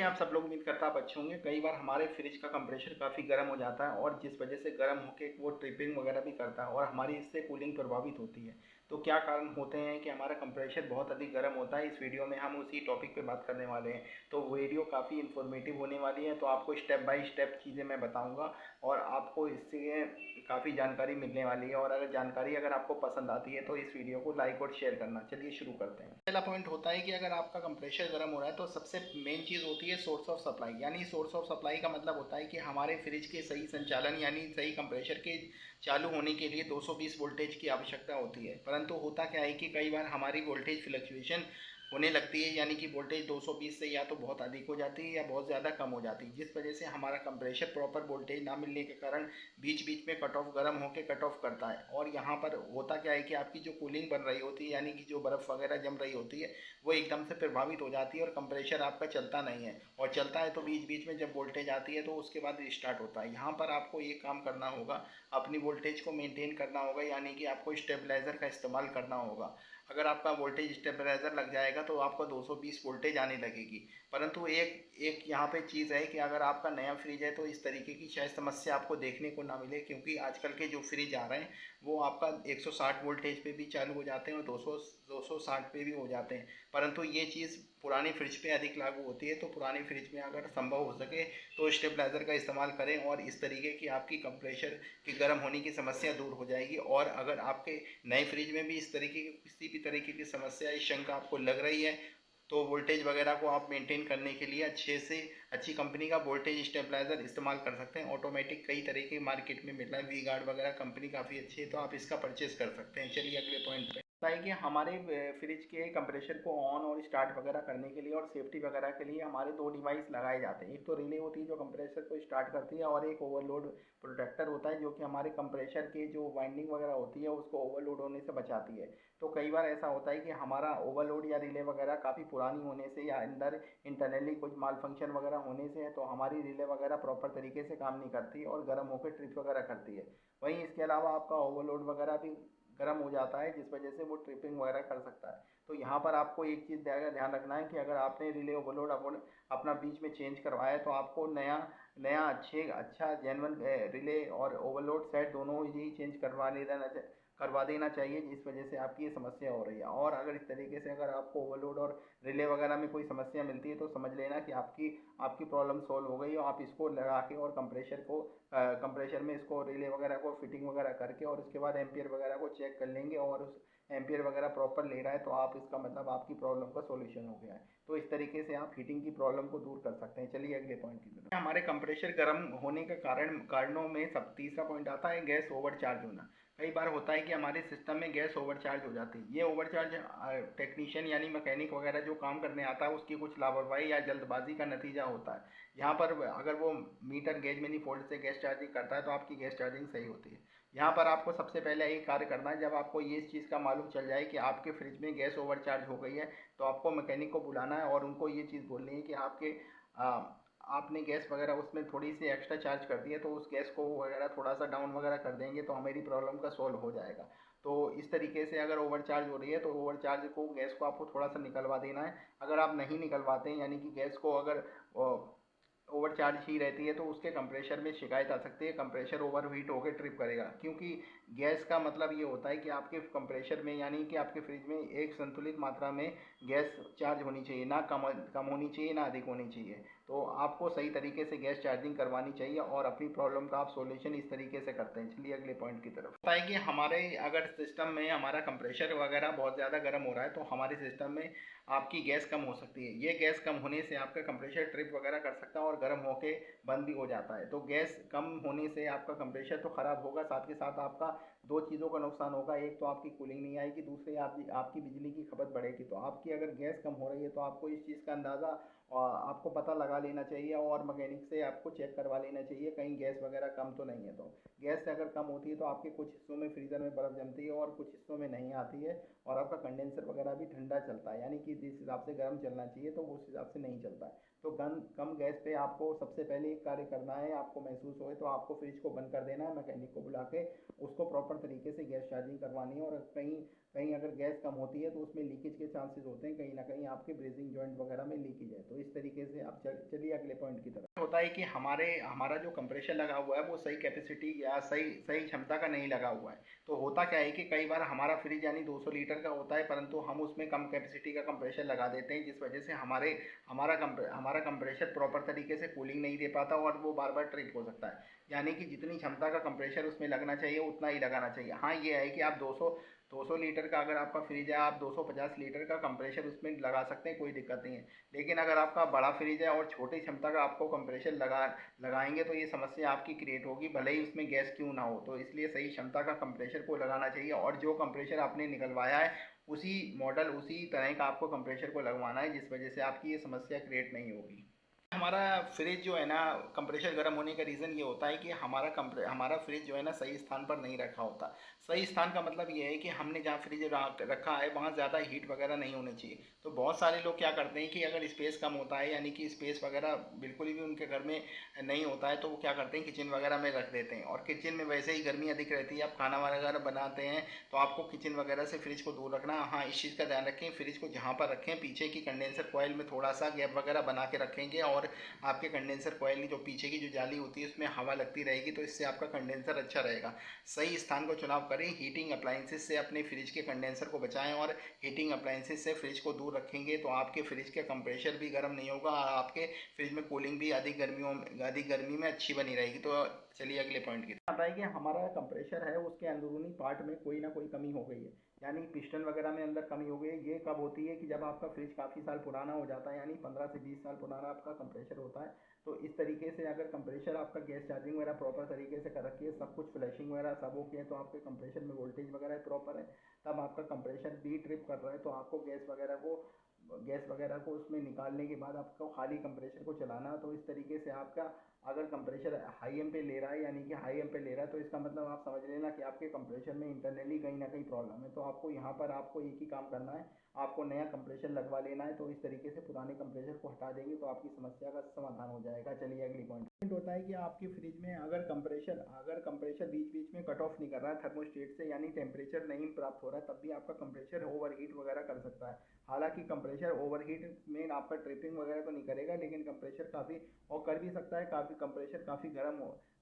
हैं आप सब लोग? उम्मीद करता आप अच्छे होंगे। कई बार हमारे फ्रिज का कंप्रेशर काफ़ी गर्म हो जाता है और जिस वजह से गर्म होके वो ट्रिपिंग वगैरह भी करता है और हमारी इससे कूलिंग प्रभावित होती है। तो क्या कारण होते हैं कि हमारा कंप्रेशर बहुत अधिक गर्म होता है? इस वीडियो में हम उसी टॉपिक पे बात करने वाले हैं। तो वीडियो काफ़ी इन्फॉर्मेटिव होने वाली है, तो आपको स्टेप बाय स्टेप चीज़ें मैं बताऊँगा और आपको इससे काफ़ी जानकारी मिलने वाली है। और अगर आपको पसंद आती है तो इस वीडियो को लाइक और शेयर करना। चलिए शुरू करते हैं। पहला पॉइंट होता है कि अगर आपका कंप्रेशर गर्म हो रहा है तो सबसे मेन चीज़ होती है सोर्स ऑफ सप्लाई। यानी सोर्स ऑफ सप्लाई का मतलब होता है कि हमारे फ्रिज के सही संचालन यानी सही कंप्रेशर के चालू होने के लिए 220 वोल्टेज की आवश्यकता होती है। परंतु होता क्या है कि कई बार हमारी वोल्टेज फ्लक्चुएशन होने लगती है, यानी कि वोल्टेज 220 से या तो बहुत अधिक हो जाती है या बहुत ज़्यादा कम हो जाती है, जिस वजह से हमारा कंप्रेशर प्रॉपर वोल्टेज ना मिलने के कारण बीच बीच में कट ऑफ गर्म होकर कट ऑफ करता है। और यहाँ पर होता क्या है कि आपकी जो कूलिंग बन रही होती है यानी कि जो बर्फ़ वगैरह जम रही होती है वो एकदम से प्रभावित हो जाती है और कंप्रेशर आपका चलता नहीं है। और चलता है तो बीच बीच में जब वोल्टेज आती है तो उसके बाद रिस्टार्ट होता है। यहाँ पर आपको ये काम करना होगा, अपनी वोल्टेज को मेंटेन करना होगा, यानी कि आपको स्टेबलाइज़र का इस्तेमाल करना होगा। अगर आपका वोल्टेज स्टेबलाइज़र लग जाएगा तो आपको 220 वोल्टेज आने लगेगी। परंतु एक एक यहाँ पे चीज़ है कि अगर आपका नया फ्रिज है तो इस तरीके की शायद समस्या आपको देखने को ना मिले, क्योंकि आजकल के जो फ्रिज आ रहे हैं वो आपका 160 वोल्टेज पे भी चालू हो जाते हैं और 260 पे भी हो जाते हैं। परंतु ये चीज़ पुराने फ्रिज पे अधिक लागू होती है। तो पुराने फ्रिज में अगर संभव हो सके तो स्टेबलाइज़र का इस्तेमाल करें और इस तरीके की आपकी कंप्रेशर की गर्म होने की समस्या दूर हो जाएगी। और अगर आपके नए फ्रिज में भी इस तरीके की किसी भी तरीके की समस्या, इस शंका आपको लग रही है, तो वोल्टेज वगैरह को आप मेंटेन करने के लिए अच्छे से अच्छी कंपनी का वोल्टेज स्टेबलाइज़र इस्तेमाल कर सकते हैं। ऑटोमेटिक कई तरह के मार्केट में मिल रहा है, वी गार्ड वगैरह कंपनी काफ़ी अच्छी है, तो आप इसका परचेज कर सकते हैं। चलिए अगले पॉइंट पे होता है कि हमारे फ्रिज के कंप्रेशर को ऑन और स्टार्ट वगैरह करने के लिए और सेफ्टी वगैरह के लिए हमारे दो डिवाइस लगाए जाते हैं। एक तो रिले होती है जो कंप्रेसर को स्टार्ट करती है और एक ओवरलोड प्रोटेक्टर होता है जो कि हमारे कंप्रेशर के जो वाइंडिंग वगैरह होती है उसको ओवरलोड होने से बचाती है। तो कई बार ऐसा होता है कि हमारा ओवरलोड या रिले वगैरह काफ़ी पुरानी होने से या अंदर इंटरनली कुछ माल फंक्शन वगैरह होने से है तो हमारी रिले वगैरह प्रॉपर तरीके से काम नहीं करती और गर्म होकर ट्रिप वगैरह करती है। वहीं इसके अलावा आपका ओवरलोड वगैरह भी गर्म हो जाता है जिस वजह से वो ट्रिपिंग वगैरह कर सकता है। तो यहाँ पर आपको एक चीज़ ध्यान रखना है कि अगर आपने रिले ओवरलोड अपना बीच में चेंज करवाया है तो आपको नया नया अच्छा जेनवन रिले और ओवरलोड सेट दोनों ही चेंज करवा देना चाहिए, जिस वजह से आपकी ये समस्या हो रही है। और अगर इस तरीके से अगर आपको ओवरलोड और रिले वगैरह में कोई समस्या मिलती है तो समझ लेना कि आपकी आपकी प्रॉब्लम सॉल्व हो गई और आप इसको लगा के और कंप्रेशर में इसको रिले वगैरह को फिटिंग वगैरह करके और उसके बाद एम्पियर वगैरह को चेक कर लेंगे और उस एम्पियर वगैरह प्रॉपर ले रहा है तो आप इसका मतलब आपकी प्रॉब्लम का सॉल्यूशन हो गया है। तो इस तरीके से आप हीटिंग की प्रॉब्लम को दूर कर सकते हैं। चलिए अगले पॉइंट की तरफ। हमारे कंप्रेशर गर्म होने का कारणों में सब तीसरा पॉइंट आता है गैस ओवरचार्ज होना। कई बार होता है कि हमारे सिस्टम में गैस ओवरचार्ज हो जाती है। ये ओवरचार्ज टेक्नीशियन यानी मैकेनिक वगैरह जो काम करने आता है उसकी कुछ लापरवाही या जल्दबाजी का नतीजा होता है। यहाँ पर अगर वो मीटर गेज मैनिफोल्ड से गैस चार्जिंग करता है तो आपकी गैस चार्जिंग सही होती है। यहाँ पर आपको सबसे पहले यही कार्य करना है, जब आपको ये इस चीज़ का मालूम चल जाए कि आपके फ्रिज में गैस ओवरचार्ज हो गई है तो आपको मैकेनिक को बुलाना है और उनको ये चीज़ बोलनी है कि आपने गैस वगैरह उसमें थोड़ी सी एक्स्ट्रा चार्ज कर दी है तो उस गैस को वगैरह थोड़ा सा डाउन वगैरह कर देंगे तो हमारी प्रॉब्लम का सॉल्व हो जाएगा। तो इस तरीके से अगर ओवरचार्ज हो रही है तो ओवरचार्ज को गैस को आपको थोड़ा सा निकलवा देना है। अगर आप नहीं निकलवाते हैं यानी कि गैस को अगर ओवरचार्ज ही रहती है तो उसके कंप्रेशर में शिकायत आ सकती है, कंप्रेशर ओवर हीट होकर ट्रिप करेगा। क्योंकि गैस का मतलब ये होता है कि आपके कंप्रेशर में यानी कि आपके फ्रिज में एक संतुलित मात्रा में गैस चार्ज होनी चाहिए, ना कम होनी चाहिए ना अधिक होनी चाहिए। तो आपको सही तरीके से गैस चार्जिंग करवानी चाहिए और अपनी प्रॉब्लम का आप सॉल्यूशन इस तरीके से करते हैं। चलिए अगले पॉइंट की तरफ। होता है कि हमारे अगर सिस्टम में हमारा कंप्रेशर वगैरह बहुत ज़्यादा गर्म हो रहा है तो हमारे सिस्टम में आपकी गैस कम हो सकती है। ये गैस कम होने से आपका कंप्रेशर ट्रिप वगैरह कर सकता है और गर्म होके बंद भी हो जाता है। तो गैस कम होने से आपका कंप्रेशर तो ख़राब होगा, साथ के साथ आपका दो चीज़ों का नुकसान होगा। एक तो आपकी कूलिंग नहीं आएगी, दूसरी आपकी बिजली की खपत बढ़ेगी। तो आपकी अगर गैस कम हो रही है तो आपको इस चीज़ का अंदाज़ा आपको पता लगा लेना चाहिए और मैकेनिक से आपको चेक करवा लेना चाहिए कहीं गैस वगैरह कम तो नहीं है। तो गैस अगर कम होती है तो आपके कुछ हिस्सों में फ्रीज़र में बर्फ़ जमती है और कुछ हिस्सों में नहीं आती है और आपका कंडेंसर वगैरह भी ठंडा चलता है, यानी कि जिस हिसाब से गर्म चलना चाहिए तो उस हिसाब से नहीं चलता है। तो कम गैस पे आपको सबसे पहले एक कार्य करना है, आपको महसूस होए तो आपको फ्रिज को बंद कर देना है, मैकेनिक को बुला के उसको प्रॉपर प्रॉपर तरीके से गैस चार्जिंग करवानी है। और कहीं कहीं अगर गैस कम होती है तो उसमें लीकेज के चांसेस होते हैं, कहीं ना कहीं आपके ब्रेजिंग जॉइंट वगैरह में लीकेज है। तो इस तरीके से आप चलिए अगले पॉइंट की तरफ। होता है कि हमारा जो कंप्रेसर लगा हुआ है वो सही कैपेसिटी या सही सही क्षमता का नहीं लगा हुआ है। तो होता क्या है कि कई बार हमारा फ्रिज यानी 200 लीटर का होता है, परंतु हम उसमें कम कैपेसिटी का कंप्रेसर लगा देते हैं, जिस वजह से हमारा कंप्रेसर प्रॉपर तरीके से कूलिंग नहीं दे पाता और वो बार बार ट्रिप हो सकता है। यानी कि जितनी क्षमता का कंप्रेसर उसमें लगना चाहिए उतना ही लगाना चाहिए। हाँ, ये है कि आप 200 लीटर का अगर आपका फ्रिज है, आप 250 लीटर का कंप्रेसर उसमें लगा सकते हैं, कोई दिक्कत नहीं है। लेकिन अगर आपका बड़ा फ्रिज है और छोटी क्षमता का आपको कंप्रेसर लगाएंगे तो ये समस्या आपकी क्रिएट होगी, भले ही उसमें गैस क्यों ना हो। तो इसलिए सही क्षमता का कंप्रेसर को लगाना चाहिए, और जो कंप्रेसर आपने निकलवाया है उसी मॉडल उसी तरह का आपको कंप्रेसर को लगवाना है, जिस वजह से आपकी ये समस्या क्रिएट नहीं होगी। हमारा फ्रिज जो है ना, कंप्रेसर गर्म होने का रीज़न ये होता है कि हमारा फ्रिज जो है ना सही स्थान पर नहीं रखा होता। सही स्थान का मतलब ये है कि हमने जहाँ फ्रिज रखा है वहाँ ज़्यादा हीट वगैरह नहीं होनी चाहिए। तो बहुत सारे लोग क्या करते हैं कि अगर स्पेस कम होता है, यानी कि स्पेस वगैरह बिल्कुल भी उनके घर में नहीं होता है, तो वो क्या करते हैं किचन वगैरह में रख देते हैं। और किचन में वैसे ही गर्मी अधिक रहती है, आप खाना वगैरह बनाते हैं, तो आपको किचन वगैरह से फ्रिज को दूर रखना। हाँ, इस चीज़ का ध्यान रखें, फ्रिज को जहाँ पर रखें पीछे की कंडेंसर कॉइल में थोड़ा सा गैप वगैरह बना के रखेंगे, और आपके कंडेंसर कॉइल की जो पीछे की जो जाली होती है उसमें हवा लगती रहेगी, तो इससे आपका कंडेंसर अच्छा रहेगा। सही स्थान को चुनाव करें। हीटिंग अप्लाइंसेस से अपने फ्रिज के कंडेंसर को बचाएं, और हीटिंग अप्लाइंसेस से फ्रिज को दूर रखेंगे तो आपके फ्रिज का कंप्रेशर भी गर्म नहीं होगा, और आपके फ्रिज में कूलिंग भी अधिक गर्मी में अच्छी बनी रहेगी। तो चलिए अगले पॉइंट की आता है कि हमारा कंप्रेशर है उसके अंदरूनी पार्ट में कोई ना कोई कमी हो गई है, यानी पिस्टन वगैरह में अंदर कमी हो गई है। ये कब होती है कि जब आपका फ्रिज काफ़ी साल पुराना हो जाता है, यानी 15 से 20 साल पुराना आपका कंप्रेशर होता है। तो इस तरीके से अगर कंप्रेशर आपका गैस चार्जिंग वगैरह प्रॉपर तरीके से कर रखी है, सब कुछ फ्लैशिंग वगैरह सब ओके है, तो आपके कंप्रेशर में वोल्टेज वगैरह प्रॉपर है, तब आपका कंप्रेशर भी ट्रिप कर रहा है, तो आपको गैस वगैरह को उसमें निकालने के बाद आपको खाली कंप्रेशर को चलाना है। तो इस तरीके से आपका अगर कंप्रेशर हाई एम पे ले रहा है, यानी कि हाई एम पे ले रहा है, तो इसका मतलब आप समझ लेना कि आपके कंप्रेशर में इंटरनली कहीं ना कहीं प्रॉब्लम है। तो आपको यहाँ पर आपको एक ही काम करना है, आपको नया कंप्रेशर लगवा लेना है। तो इस तरीके से पुराने कंप्रेशर को हटा देंगे तो आपकी समस्या का समाधान हो जाएगा। चलिए अगली पॉइंट होता है कि आपकी फ्रिज में अगर कंप्रेशर बीच बीच में कट ऑफ नहीं कर रहा है थर्मोस्टेट से, यानी टेम्परेचर नहीं प्राप्त हो रहा है, तब भी आपका कंप्रेशर ओवरहीट वगैरह कर सकता है। हालांकि कंप्रेशर ओवरहीट में आपका ट्रिपिंग वगैरह तो नहीं करेगा, लेकिन कंप्रेशर काफ़ी और कर भी सकता है,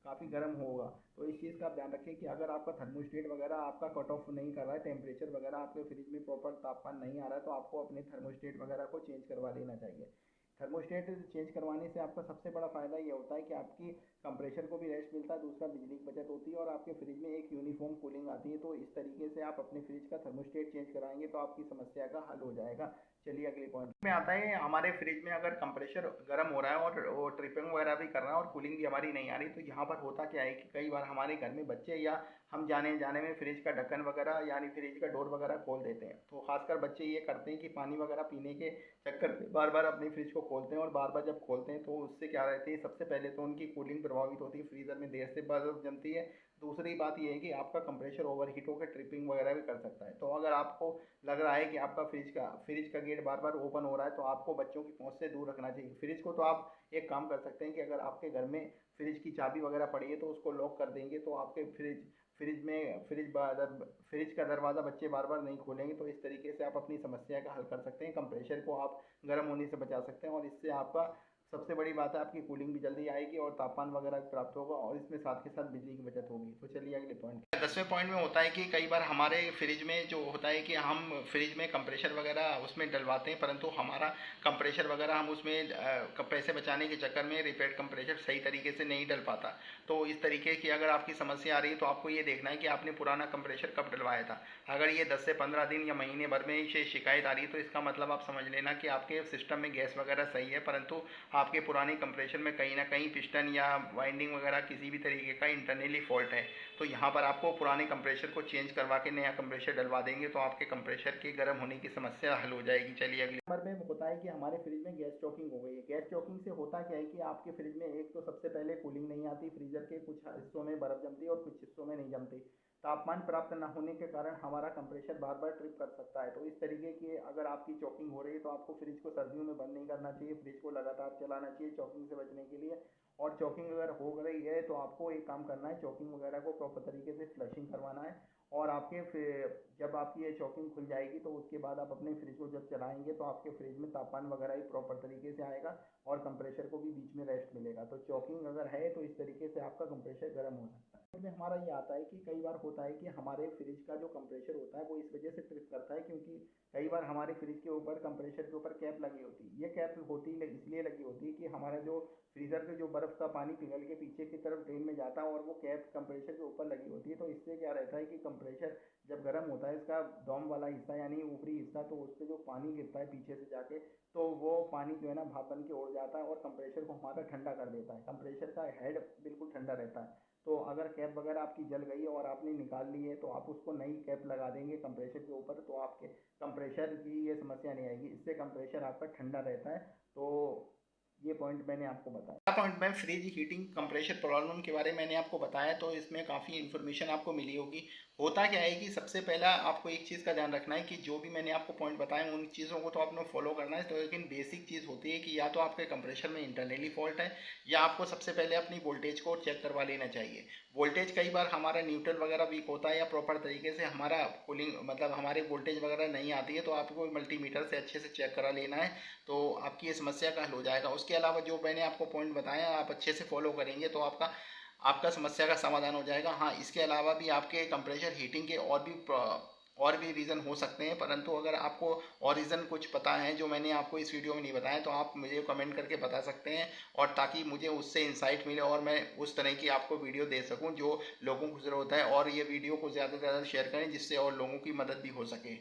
काफ़ी गर्म होगा। तो इस चीज़ का आप ध्यान रखें कि अगर आपका थर्मोस्टेट वगैरह आपका कट ऑफ नहीं कर रहा है, टेम्परेचर वगैरह आपके फ्रिज में प्रॉपर तापमान नहीं आ रहा है, तो आपको अपने थर्मोस्टेट वगैरह को चेंज करवा लेना चाहिए। थर्मोस्टेट चेंज करवाने से आपका सबसे बड़ा फ़ायदा ये होता है कि आपकी कंप्रेशर को भी रेस्ट मिलता है, दूसरा बिजली की बचत होती है, और आपके फ्रिज में एक यूनिफॉर्म कूलिंग आती है। तो इस तरीके से आप अपने फ्रिज का थर्मोस्टेट चेंज कराएंगे तो आपकी समस्या का हल हो जाएगा। चलिए अगले पॉइंट में आता है, हमारे फ्रिज में अगर कंप्रेशर गर्म हो रहा है और वो ट्रिपिंग वगैरह भी कर रहा है और कूलिंग भी हमारी नहीं आ रही, तो यहाँ पर होता क्या है कि कई बार हमारे घर में बच्चे या हम जाने जाने में फ्रिज का ढक्कन वगैरह यानी फ्रिज का डोर वगैरह खोल देते हैं। तो खासकर बच्चे ये करते हैं कि पानी वगैरह पीने के चक्कर में बार बार अपने फ्रिज को खोलते हैं, और बार बार जब खोलते हैं तो उससे क्या रहती है, सबसे पहले तो उनकी कूलिंग प्रभावित होती है, फ्रीज़र में देर से बर्फ जमती है। दूसरी बात ये है कि आपका कंप्रेशर ओवरहीट होकर ट्रिपिंग वगैरह भी कर सकता है। तो अगर आपको लग रहा है कि आपका फ्रिज का गेट बार बार ओपन हो रहा है, तो आपको बच्चों की पहुंच से दूर रखना चाहिए फ्रिज को। तो आप एक काम कर सकते हैं कि अगर आपके घर में फ्रिज की चाबी वगैरह पड़ी है तो उसको लॉक कर देंगे, तो आपके फ्रिज का दरवाज़ा बच्चे बार बार नहीं खोलेंगे। तो इस तरीके से आप अपनी समस्या का हल कर सकते हैं, कंप्रेशर को आप गर्म होने से बचा सकते हैं, और इससे आपका सबसे बड़ी बात है आपकी कूलिंग भी जल्दी आएगी और तापमान वगैरह भी प्राप्त होगा, और इसमें साथ के साथ बिजली की बचत होगी। तो चलिए अगले पॉइंट 10वें पॉइंट में होता है कि कई बार हमारे फ्रिज में जो होता है कि हम फ्रिज में कंप्रेशर वगैरह उसमें डलवाते हैं, परंतु हमारा कंप्रेशर वगैरह हम उसमें पैसे बचाने के चक्कर में रिपेयर्ड कंप्रेशर सही तरीके से नहीं डल पाता। तो इस तरीके की अगर आपकी समस्या आ रही है तो आपको ये देखना है कि आपने पुराना कंप्रेशर कब डलवाया था। अगर ये 10 से 15 दिन या महीने भर में से शिकायत आ रही है तो इसका मतलब आप समझ लेना कि आपके सिस्टम में गैस वगैरह सही है, परंतु आपके पुराने कंप्रेशर में कहीं ना कहीं पिस्टन या वाइंडिंग वगैरह किसी भी तरीके का इंटरनली फॉल्ट है। तो यहाँ पर आपको पुराने कंप्रेशर को चेंज करवा के नया कंप्रेशर डलवा देंगे तो आपके कंप्रेशर के गर्म होने की समस्या हल हो जाएगी। चलिए अगले नंबर में होता है कि हमारे फ्रिज में गैस चॉकिंग हो गई है। गैस चॉकिंग से होता क्या है कि आपके फ्रिज में एक तो सबसे पहले कूलिंग नहीं आती, फ्रीजर के कुछ हिस्सों में बर्फ जमती है और कुछ हिस्सों में नहीं जमती। तापमान प्राप्त न होने के कारण हमारा कंप्रेसर बार बार ट्रिप कर सकता है। तो इस तरीके की अगर आपकी चॉकिंग हो रही है तो आपको फ्रिज को सर्दियों में बंद नहीं करना चाहिए, फ्रिज को लगातार चलाना चाहिए चॉकिंग से बचने के लिए। और चॉकिंग अगर हो रही है तो आपको एक काम करना है, चॉकिंग वगैरह को प्रॉपर तरीके से फ्लशिंग करवाना है। और आपके जब आपकी ये चॉकिंग खुल जाएगी तो उसके बाद आप अपने फ्रिज को जब चलाएंगे तो आपके फ्रिज में तापमान वगैरह भी प्रॉपर तरीके से आएगा और कंप्रेसर को भी बीच में रेस्ट मिलेगा। तो चॉकिंग अगर है तो इस तरीके से आपका कंप्रेसर गर्म हो सकता है। में हमारा ये आता है कि कई बार होता है कि हमारे फ्रिज का जो कंप्रेसर होता है वो इस वजह से ट्रिप करता है क्योंकि कई बार हमारे फ्रिज के ऊपर कंप्रेसर के ऊपर कैप लगी होती है। ये कैप होती इसलिए लगी होती है कि हमारा जो फ्रीज़र के जो बर्फ़ का पानी पिघल के पीछे की तरफ ड्रेन में जाता है और वो कैप कंप्रेसर के ऊपर लगी होती है। तो इससे क्या रहता है कि कंप्रेसर जब गर्म होता है, इसका डोम वाला हिस्सा यानी ऊपरी हिस्सा, तो उस पर जो पानी गिरता है पीछे से जाके, तो वो पानी जो है ना भाप बन के उड़ जाता है और कंप्रेसर को हमारा ठंडा कर देता है। कंप्रेसर का हेड बिल्कुल ठंडा रहता है। तो अगर कैप वगैरह आपकी जल गई है और आपने निकाल ली है तो आप उसको नई कैप लगा देंगे कंप्रेसर के ऊपर, तो आपके कंप्रेसर की ये समस्या नहीं आएगी। इससे कंप्रेसर आपका ठंडा रहता है। तो ये पॉइंट मैंने आपको बताया। पॉइंट में फ्रिज हीटिंग कंप्रेसर प्रॉब्लम के बारे में मैंने आपको बताया, तो इसमें काफ़ी इन्फॉर्मेशन आपको मिली होगी। होता क्या है कि सबसे पहला आपको एक चीज़ का ध्यान रखना है कि जो भी मैंने आपको पॉइंट बताए उन चीज़ों को तो आपने फॉलो करना है। तो लेकिन बेसिक चीज़ होती है कि या तो आपके कंप्रेसर में इंटरनली फॉल्ट है या आपको सबसे पहले अपनी वोल्टेज को चेक करवा लेना चाहिए। वोल्टेज कई बार हमारा न्यूट्रल वगैरह वीक होता है या प्रॉपर तरीके से हमारा कूलिंग मतलब हमारे वोल्टेज वगैरह नहीं आती है, तो आपको मल्टीमीटर से अच्छे से चेक करा लेना है, तो आपकी ये समस्या का हल हो जाएगा। उसके अलावा जो मैंने आपको पॉइंट बताया आप अच्छे से फॉलो करेंगे तो आपका आपका समस्या का समाधान हो जाएगा। हाँ, इसके अलावा भी आपके कंप्रेसर हीटिंग के और भी रीज़न हो सकते हैं, परंतु अगर आपको और रीज़न कुछ पता है जो मैंने आपको इस वीडियो में नहीं बताया तो आप मुझे कमेंट करके बता सकते हैं, और ताकि मुझे उससे इंसाइट मिले और मैं उस तरह की आपको वीडियो दे सकूं जो लोगों को ज़रूरत है। और ये वीडियो को ज़्यादा से ज़्यादा शेयर करें जिससे और लोगों की मदद भी हो सके।